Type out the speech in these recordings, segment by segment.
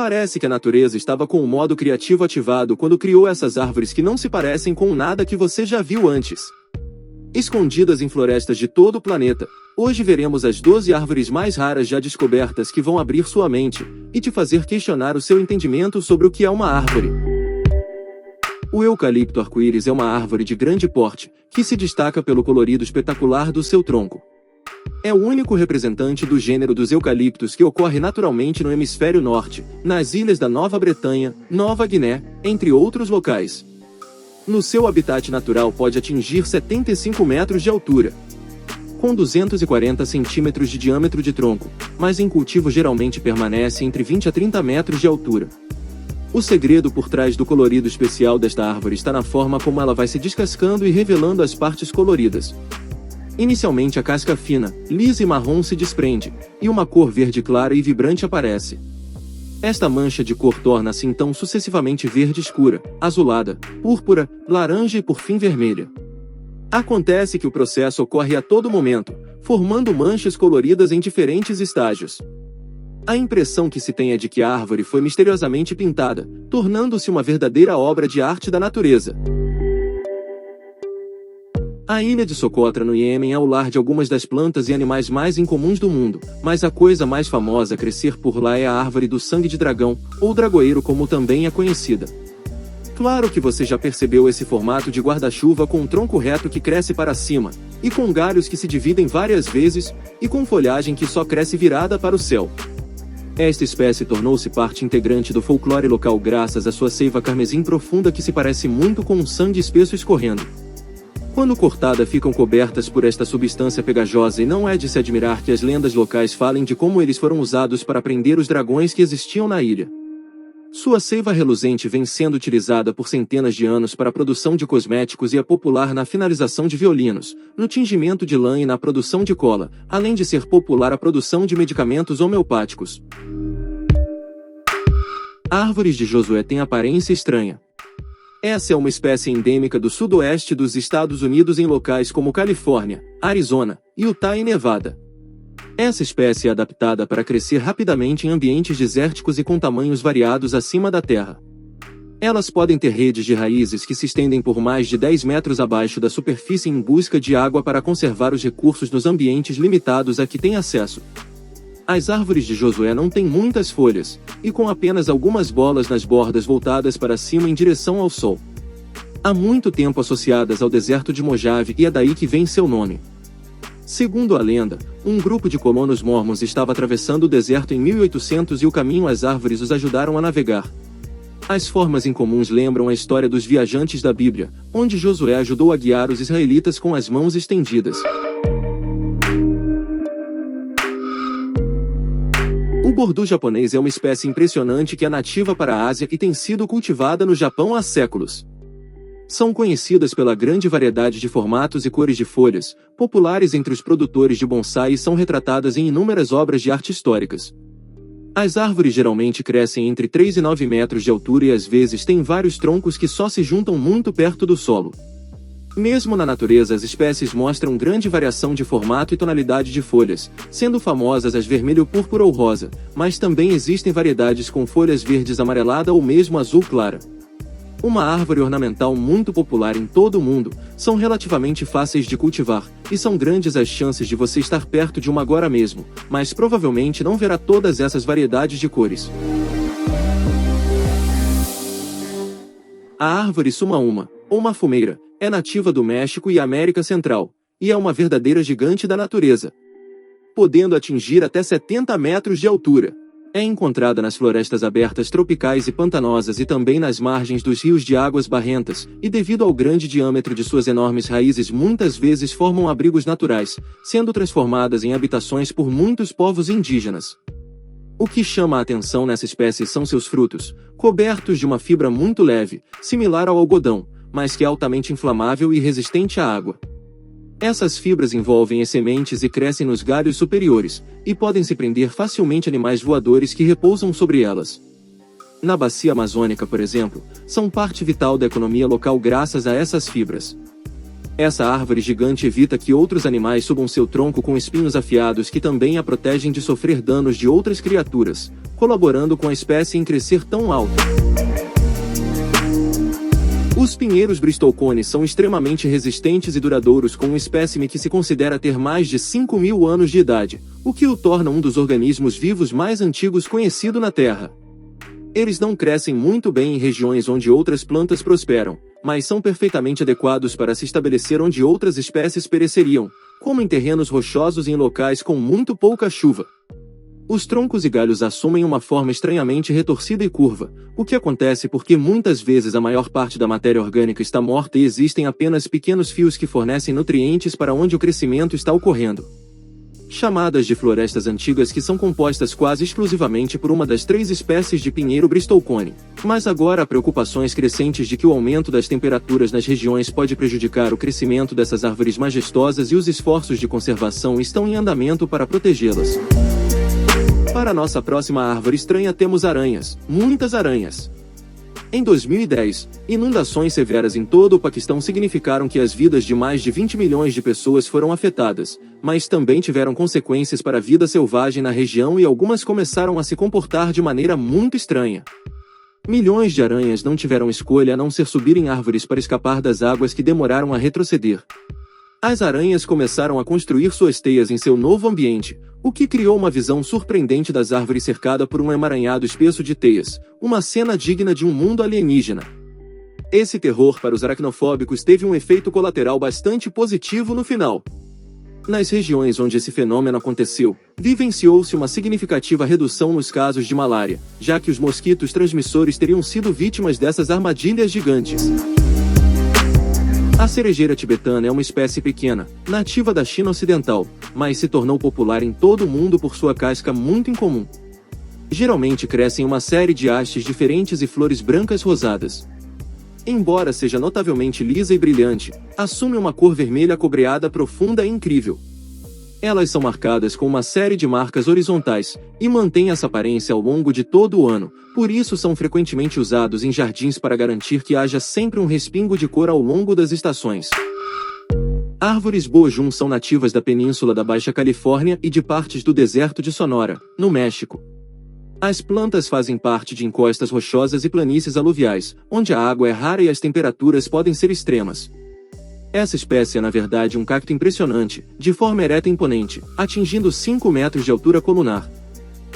Parece que a natureza estava com o modo criativo ativado quando criou essas árvores que não se parecem com nada que você já viu antes. Escondidas em florestas de todo o planeta, hoje veremos as 12 árvores mais raras já descobertas que vão abrir sua mente e te fazer questionar o seu entendimento sobre o que é uma árvore. O eucalipto arco-íris é uma árvore de grande porte, que se destaca pelo colorido espetacular do seu tronco. É o único representante do gênero dos eucaliptos que ocorre naturalmente no hemisfério norte, nas ilhas da Nova Bretanha, Nova Guiné, entre outros locais. No seu habitat natural pode atingir 75 metros de altura, com 240 centímetros de diâmetro de tronco, mas em cultivo geralmente permanece entre 20 a 30 metros de altura. O segredo por trás do colorido especial desta árvore está na forma como ela vai se descascando e revelando as partes coloridas. Inicialmente a casca fina, lisa e marrom se desprende, e uma cor verde clara e vibrante aparece. Esta mancha de cor torna-se então sucessivamente verde escura, azulada, púrpura, laranja e por fim vermelha. Acontece que o processo ocorre a todo momento, formando manchas coloridas em diferentes estágios. A impressão que se tem é de que a árvore foi misteriosamente pintada, tornando-se uma verdadeira obra de arte da natureza. A ilha de Socotra no Iêmen é o lar de algumas das plantas e animais mais incomuns do mundo, mas a coisa mais famosa a crescer por lá é a árvore do sangue de dragão, ou dragoeiro como também é conhecida. Claro que você já percebeu esse formato de guarda-chuva com um tronco reto que cresce para cima, e com galhos que se dividem várias vezes, e com folhagem que só cresce virada para o céu. Esta espécie tornou-se parte integrante do folclore local graças à sua seiva carmesim profunda que se parece muito com um sangue espesso escorrendo. Quando cortada ficam cobertas por esta substância pegajosa e não é de se admirar que as lendas locais falem de como eles foram usados para prender os dragões que existiam na ilha. Sua seiva reluzente vem sendo utilizada por centenas de anos para a produção de cosméticos e é popular na finalização de violinos, no tingimento de lã e na produção de cola, além de ser popular a produção de medicamentos homeopáticos. Árvores de Josué têm aparência estranha. Essa é uma espécie endêmica do sudoeste dos Estados Unidos em locais como Califórnia, Arizona, Utah e Nevada. Essa espécie é adaptada para crescer rapidamente em ambientes desérticos e com tamanhos variados acima da terra. Elas podem ter redes de raízes que se estendem por mais de 10 metros abaixo da superfície em busca de água para conservar os recursos nos ambientes limitados a que têm acesso. As árvores de Josué não têm muitas folhas, e com apenas algumas bolas nas bordas voltadas para cima em direção ao sol. Há muito tempo associadas ao deserto de Mojave e é daí que vem seu nome. Segundo a lenda, um grupo de colonos mormons estava atravessando o deserto em 1800 e o caminho às árvores os ajudaram a navegar. As formas incomuns lembram a história dos viajantes da Bíblia, onde Josué ajudou a guiar os israelitas com as mãos estendidas. O bordu japonês é uma espécie impressionante que é nativa para a Ásia e tem sido cultivada no Japão há séculos. São conhecidas pela grande variedade de formatos e cores de folhas, populares entre os produtores de bonsai e são retratadas em inúmeras obras de arte históricas. As árvores geralmente crescem entre 3 e 9 metros de altura e às vezes têm vários troncos que só se juntam muito perto do solo. Mesmo na natureza, as espécies mostram grande variação de formato e tonalidade de folhas, sendo famosas as vermelho, púrpura ou rosa, mas também existem variedades com folhas verdes amarelada ou mesmo azul clara. Uma árvore ornamental muito popular em todo o mundo, são relativamente fáceis de cultivar, e são grandes as chances de você estar perto de uma agora mesmo, mas provavelmente não verá todas essas variedades de cores. A árvore suma-uma, ou mafumeira, é nativa do México e América Central, e é uma verdadeira gigante da natureza, podendo atingir até 70 metros de altura. É encontrada nas florestas abertas tropicais e pantanosas e também nas margens dos rios de águas barrentas, e devido ao grande diâmetro de suas enormes raízes muitas vezes formam abrigos naturais, sendo transformadas em habitações por muitos povos indígenas. O que chama a atenção nessa espécie são seus frutos, cobertos de uma fibra muito leve, similar ao algodão, mas que é altamente inflamável e resistente à água. Essas fibras envolvem as sementes e crescem nos galhos superiores, e podem se prender facilmente a animais voadores que repousam sobre elas. Na bacia amazônica, por exemplo, são parte vital da economia local graças a essas fibras. Essa árvore gigante evita que outros animais subam seu tronco com espinhos afiados que também a protegem de sofrer danos de outras criaturas, colaborando com a espécie em crescer tão alto. Os pinheiros bristolcone são extremamente resistentes e duradouros, com um espécime que se considera ter mais de 5.000 anos de idade, o que o torna um dos organismos vivos mais antigos conhecido na Terra. Eles não crescem muito bem em regiões onde outras plantas prosperam, mas são perfeitamente adequados para se estabelecer onde outras espécies pereceriam, como em terrenos rochosos e em locais com muito pouca chuva. Os troncos e galhos assumem uma forma estranhamente retorcida e curva, o que acontece porque muitas vezes a maior parte da matéria orgânica está morta e existem apenas pequenos fios que fornecem nutrientes para onde o crescimento está ocorrendo. Chamadas de florestas antigas, que são compostas quase exclusivamente por uma das 3 espécies de pinheiro bristolcone. Mas agora há preocupações crescentes de que o aumento das temperaturas nas regiões pode prejudicar o crescimento dessas árvores majestosas, e os esforços de conservação estão em andamento para protegê-las. Para nossa próxima árvore estranha temos aranhas, muitas aranhas. Em 2010, inundações severas em todo o Paquistão significaram que as vidas de mais de 20 milhões de pessoas foram afetadas, mas também tiveram consequências para a vida selvagem na região e algumas começaram a se comportar de maneira muito estranha. Milhões de aranhas não tiveram escolha a não ser subir em árvores para escapar das águas que demoraram a retroceder. As aranhas começaram a construir suas teias em seu novo ambiente, o que criou uma visão surpreendente das árvores cercada por um emaranhado espesso de teias, uma cena digna de um mundo alienígena. Esse terror para os aracnofóbicos teve um efeito colateral bastante positivo no final. Nas regiões onde esse fenômeno aconteceu, vivenciou-se uma significativa redução nos casos de malária, já que os mosquitos transmissores teriam sido vítimas dessas armadilhas gigantes. A cerejeira tibetana é uma espécie pequena, nativa da China Ocidental, mas se tornou popular em todo o mundo por sua casca muito incomum. Geralmente crescem uma série de hastes diferentes e flores brancas rosadas. Embora seja notavelmente lisa e brilhante, assume uma cor vermelha cobreada profunda e incrível. Elas são marcadas com uma série de marcas horizontais, e mantêm essa aparência ao longo de todo o ano, por isso são frequentemente usados em jardins para garantir que haja sempre um respingo de cor ao longo das estações. Árvores bojum são nativas da península da Baixa Califórnia e de partes do deserto de Sonora, no México. As plantas fazem parte de encostas rochosas e planícies aluviais, onde a água é rara e as temperaturas podem ser extremas. Essa espécie é na verdade um cacto impressionante, de forma ereta e imponente, atingindo 5 metros de altura colunar.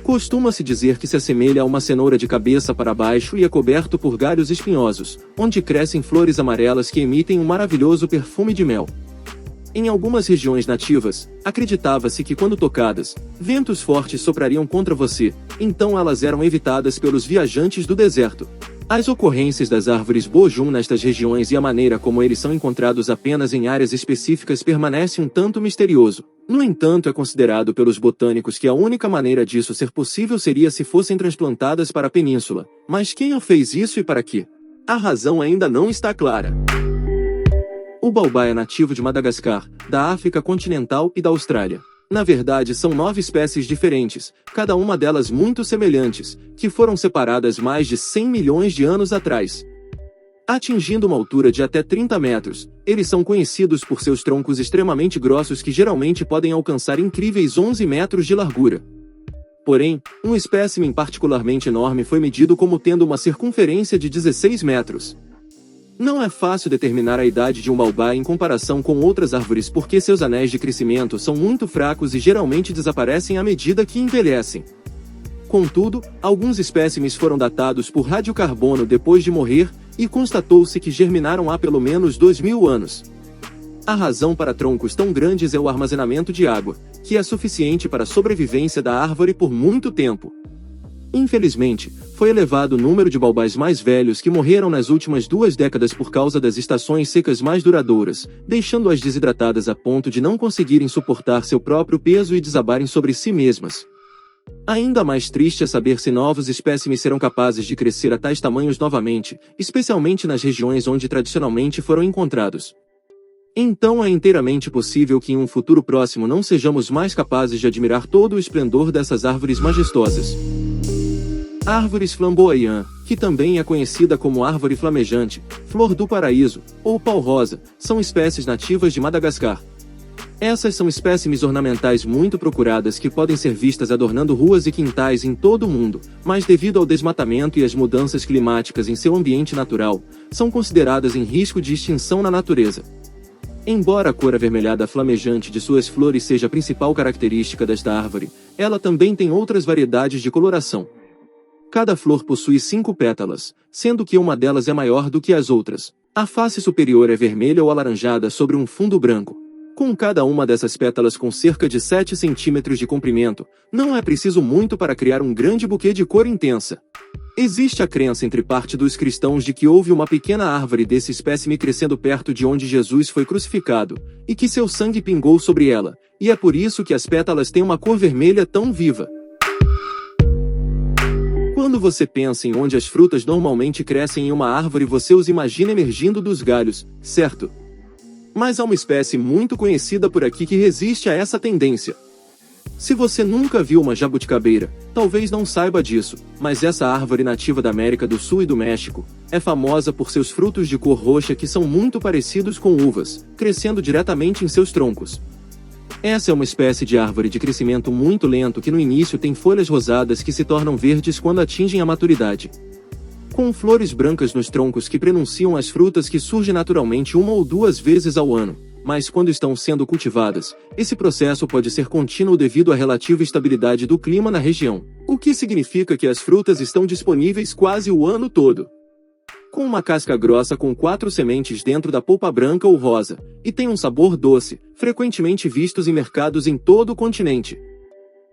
Costuma-se dizer que se assemelha a uma cenoura de cabeça para baixo e é coberto por galhos espinhosos, onde crescem flores amarelas que emitem um maravilhoso perfume de mel. Em algumas regiões nativas, acreditava-se que quando tocadas, ventos fortes soprariam contra você, então elas eram evitadas pelos viajantes do deserto. As ocorrências das árvores bojum nestas regiões e a maneira como eles são encontrados apenas em áreas específicas permanece um tanto misterioso. No entanto, é considerado pelos botânicos que a única maneira disso ser possível seria se fossem transplantadas para a península. Mas quem fez isso e para quê? A razão ainda não está clara. O baobá é nativo de Madagascar, da África continental e da Austrália. Na verdade, são 9 espécies diferentes, cada uma delas muito semelhantes, que foram separadas mais de 100 milhões de anos atrás. Atingindo uma altura de até 30 metros, eles são conhecidos por seus troncos extremamente grossos que geralmente podem alcançar incríveis 11 metros de largura. Porém, um espécimen particularmente enorme foi medido como tendo uma circunferência de 16 metros. Não é fácil determinar a idade de um baobá em comparação com outras árvores porque seus anéis de crescimento são muito fracos e geralmente desaparecem à medida que envelhecem. Contudo, alguns espécimes foram datados por radiocarbono depois de morrer, e constatou-se que germinaram há pelo menos 2.000 anos. A razão para troncos tão grandes é o armazenamento de água, que é suficiente para a sobrevivência da árvore por muito tempo. Infelizmente, foi elevado o número de baobás mais velhos que morreram nas últimas 2 décadas por causa das estações secas mais duradouras, deixando-as desidratadas a ponto de não conseguirem suportar seu próprio peso e desabarem sobre si mesmas. Ainda mais triste é saber se novos espécimes serão capazes de crescer a tais tamanhos novamente, especialmente nas regiões onde tradicionalmente foram encontrados. Então é inteiramente possível que em um futuro próximo não sejamos mais capazes de admirar todo o esplendor dessas árvores majestosas. Árvores flamboyant, que também é conhecida como árvore flamejante, flor do paraíso, ou pau-rosa, são espécies nativas de Madagascar. Essas são espécimes ornamentais muito procuradas que podem ser vistas adornando ruas e quintais em todo o mundo, mas devido ao desmatamento e às mudanças climáticas em seu ambiente natural, são consideradas em risco de extinção na natureza. Embora a cor avermelhada flamejante de suas flores seja a principal característica desta árvore, ela também tem outras variedades de coloração. Cada flor possui 5 pétalas, sendo que uma delas é maior do que as outras. A face superior é vermelha ou alaranjada sobre um fundo branco. Com cada uma dessas pétalas com cerca de 7 centímetros de comprimento, não é preciso muito para criar um grande buquê de cor intensa. Existe a crença entre parte dos cristãos de que houve uma pequena árvore desse espécime crescendo perto de onde Jesus foi crucificado, e que seu sangue pingou sobre ela, e é por isso que as pétalas têm uma cor vermelha tão viva. Quando você pensa em onde as frutas normalmente crescem em uma árvore, você os imagina emergindo dos galhos, certo? Mas há uma espécie muito conhecida por aqui que resiste a essa tendência. Se você nunca viu uma jabuticabeira, talvez não saiba disso, mas essa árvore nativa da América do Sul e do México é famosa por seus frutos de cor roxa que são muito parecidos com uvas, crescendo diretamente em seus troncos. Essa é uma espécie de árvore de crescimento muito lento que no início tem folhas rosadas que se tornam verdes quando atingem a maturidade. Com flores brancas nos troncos que prenunciam as frutas que surgem naturalmente 1 ou 2 vezes ao ano, mas quando estão sendo cultivadas, esse processo pode ser contínuo devido à relativa estabilidade do clima na região, o que significa que as frutas estão disponíveis quase o ano todo. Com uma casca grossa com 4 sementes dentro da polpa branca ou rosa, e tem um sabor doce, frequentemente vistos em mercados em todo o continente.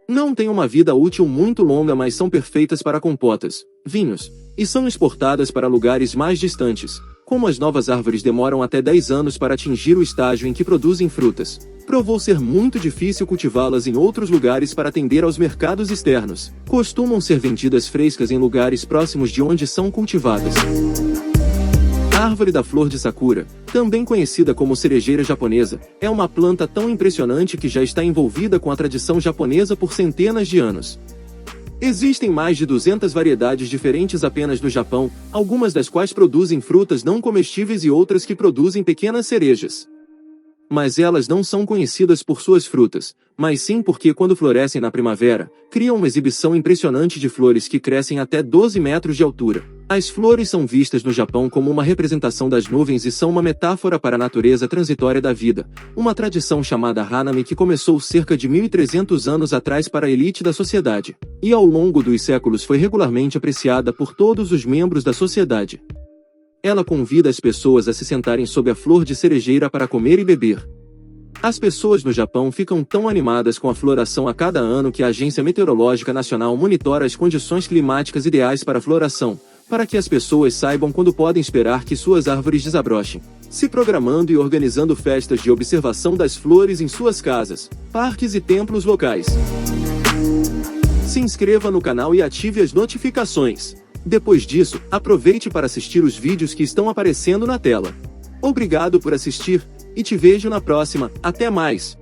Não têm uma vida útil muito longa, mas são perfeitas para compotas, vinhos, e são exportadas para lugares mais distantes. Como as novas árvores demoram até 10 anos para atingir o estágio em que produzem frutas, provou ser muito difícil cultivá-las em outros lugares para atender aos mercados externos. Costumam ser vendidas frescas em lugares próximos de onde são cultivadas. A árvore da flor de Sakura, também conhecida como cerejeira japonesa, é uma planta tão impressionante que já está envolvida com a tradição japonesa por centenas de anos. Existem mais de 200 variedades diferentes apenas no Japão, algumas das quais produzem frutas não comestíveis e outras que produzem pequenas cerejas. Mas elas não são conhecidas por suas frutas, mas sim porque quando florescem na primavera, criam uma exibição impressionante de flores que crescem até 12 metros de altura. As flores são vistas no Japão como uma representação das nuvens e são uma metáfora para a natureza transitória da vida, uma tradição chamada Hanami que começou cerca de 1.300 anos atrás para a elite da sociedade, e ao longo dos séculos foi regularmente apreciada por todos os membros da sociedade. Ela convida as pessoas a se sentarem sob a flor de cerejeira para comer e beber. As pessoas no Japão ficam tão animadas com a floração a cada ano que a Agência Meteorológica Nacional monitora as condições climáticas ideais para a floração, para que as pessoas saibam quando podem esperar que suas árvores desabrochem, se programando e organizando festas de observação das flores em suas casas, parques e templos locais. Se inscreva no canal e ative as notificações. Depois disso, aproveite para assistir os vídeos que estão aparecendo na tela. Obrigado por assistir, e te vejo na próxima. Até mais!